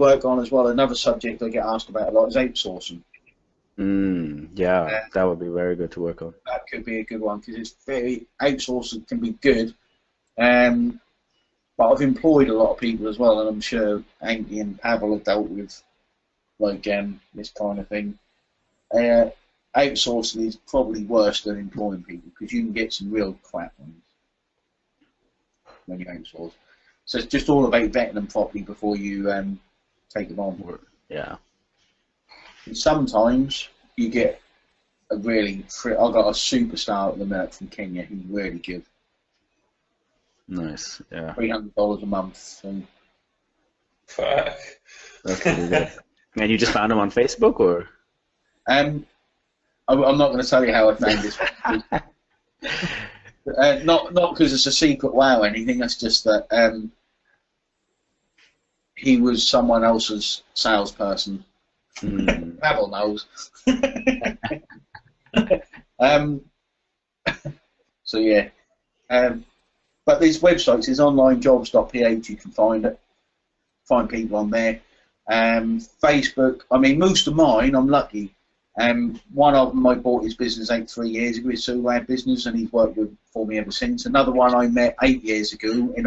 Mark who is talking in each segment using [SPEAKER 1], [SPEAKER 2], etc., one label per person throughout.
[SPEAKER 1] work on as well. Another subject I get asked about a lot is outsourcing.
[SPEAKER 2] Yeah,
[SPEAKER 1] Uh,
[SPEAKER 2] that would be very good to work on.
[SPEAKER 1] that could be a good one because it's very outsourcing can be good. Um, but I've employed a lot of people as well, and I'm sure Anki and Pavel have dealt with like this kind of thing. Uh, Outsourcing is probably worse than employing people because you can get some real crap ones when you outsource. So it's just all about vetting them properly before you take them on.
[SPEAKER 2] Yeah,
[SPEAKER 1] And sometimes you get a really. I've got a superstar at the minute from Kenya who's really good.
[SPEAKER 2] nice. Yeah,
[SPEAKER 1] $300 a month. And,
[SPEAKER 3] Fuck.
[SPEAKER 2] that's pretty good. And you just found him on Facebook, or?
[SPEAKER 1] I'm not going to tell you how I found this. Not because it's a secret wow or anything. That's just that he was someone else's salesperson. Pavel knows. So yeah. But these websites, there's onlinejobs.ph. You can find people on there. Facebook. I mean, most of mine, I'm lucky. One of them, I bought his business out 3 years ago, his Sulwad business, and he's worked for me ever since. Another one I met 8 years ago in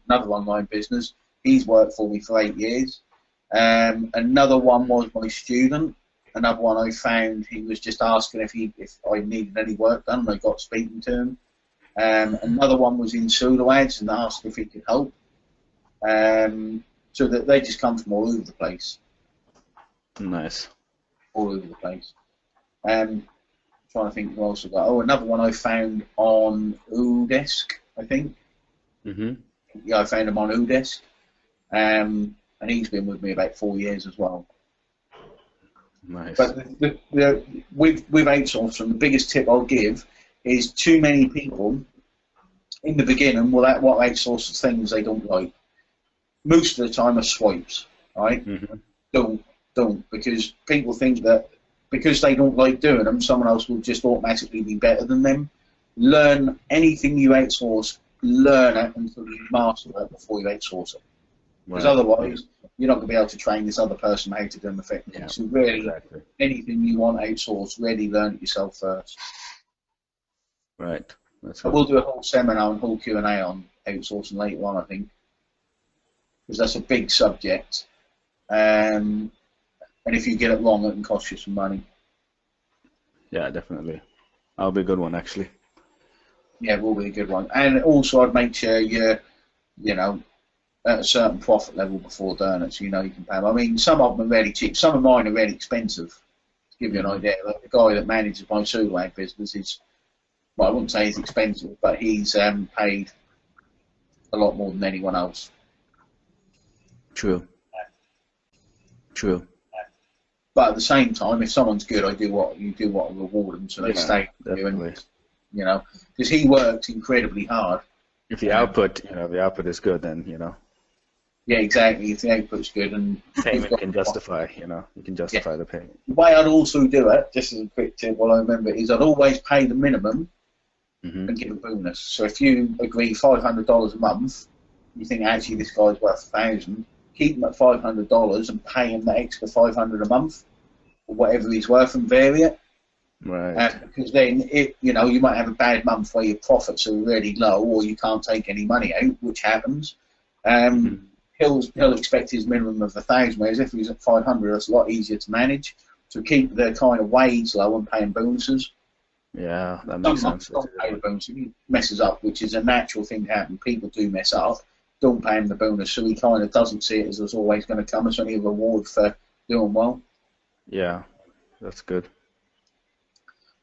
[SPEAKER 1] another online business. He's worked for me for 8 years. Another one was my student. Another one I found, he was just asking if I needed any work done, and I got speaking to him. Another one was in Sulwad and asked if he could help. So that they just come from all over the place.
[SPEAKER 2] Nice.
[SPEAKER 1] All over the place. Trying to think who else I got. Oh, another one I found on Odesk, I think. Yeah, I found him on Odesk. And he's been with me about 4 years as well.
[SPEAKER 2] Nice.
[SPEAKER 1] But with outsourcing, the biggest tip I'll give is too many people in the beginning will what outsource things they don't like. Most of the time are swipes, right? Don't, because people think that because they don't like doing them, someone else will just automatically be better than them. Learn anything you outsource, learn it until you master it before you outsource it. Because otherwise, you're not going to be able to train this other person how to do them effectively. So really, anything you want outsourced, really learn it yourself first.
[SPEAKER 2] Right. That's
[SPEAKER 1] But we'll do a whole seminar and whole Q&A on outsourcing later on, I think, because that's a big subject. And if you get it wrong, it can cost you some money.
[SPEAKER 2] Yeah, definitely. That'll be a good one, actually.
[SPEAKER 1] Yeah, it will be a good one. And also, I'd make sure you're, at a certain profit level before doing it, so you know you can pay them. I mean, some of them are really cheap. Some of mine are really expensive. To give you an idea, like the guy that manages my Sulwad business is, well, I wouldn't say he's expensive, but he's paid a lot more than anyone else.
[SPEAKER 2] True.
[SPEAKER 1] But at the same time, if someone's good, I do what I reward them so they stay with you, and because he works incredibly hard.
[SPEAKER 2] If the output, the output is good, then
[SPEAKER 1] Yeah, exactly. If the output's good and
[SPEAKER 2] payment can justify, you can justify the payment.
[SPEAKER 1] The way I'd also do it, just as a quick tip, while I remember, is I'd always pay the minimum and give a bonus. So if you agree $500 a month, you think actually this guy's worth $1,000, keep him at $500 and pay him the extra $500 a month, or whatever he's worth, and vary it.
[SPEAKER 2] Right.
[SPEAKER 1] Because then, you might have a bad month where your profits are really low, or you can't take any money out, which happens. He'll expect his minimum of $1,000, whereas if he's at $500, that's a lot easier to manage. So keep the kind of wage low and pay him bonuses.
[SPEAKER 2] Yeah, that makes sense.
[SPEAKER 1] Don't pay the bonus. If he messes up, which is a natural thing to happen, people do mess up. Don't pay him the bonus, so he kind of doesn't see it as it's always going to come. It's only a reward for doing well.
[SPEAKER 2] Yeah, that's good.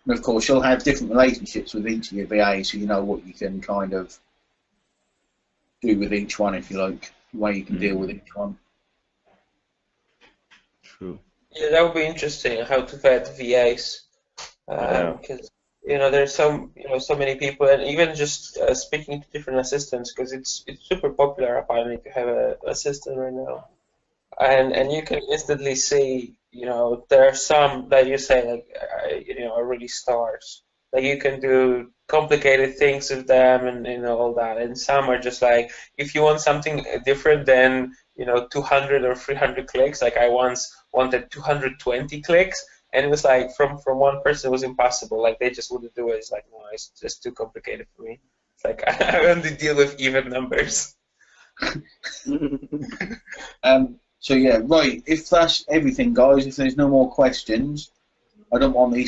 [SPEAKER 1] And of course, you'll have different relationships with each of your VAs, so you know what you can kind of do with each one, if you like, the way you can deal with each one.
[SPEAKER 2] True.
[SPEAKER 3] Yeah, that would be interesting, how to vet VAs, because there's so many people, and even just speaking to different assistants, because it's super popular apparently to have an assistant right now, and you can instantly see. There are some that you say are really stars. Like you can do complicated things with them and all that. And some are just like, if you want something different, then 200 or 300 clicks. Like I once wanted 220 clicks, and it was like from one person it was impossible. Like they just wouldn't do it. It's like, no, it's just too complicated for me. It's like I only deal with even numbers.
[SPEAKER 1] So yeah, right. If that's everything, guys, if there's no more questions, I don't want these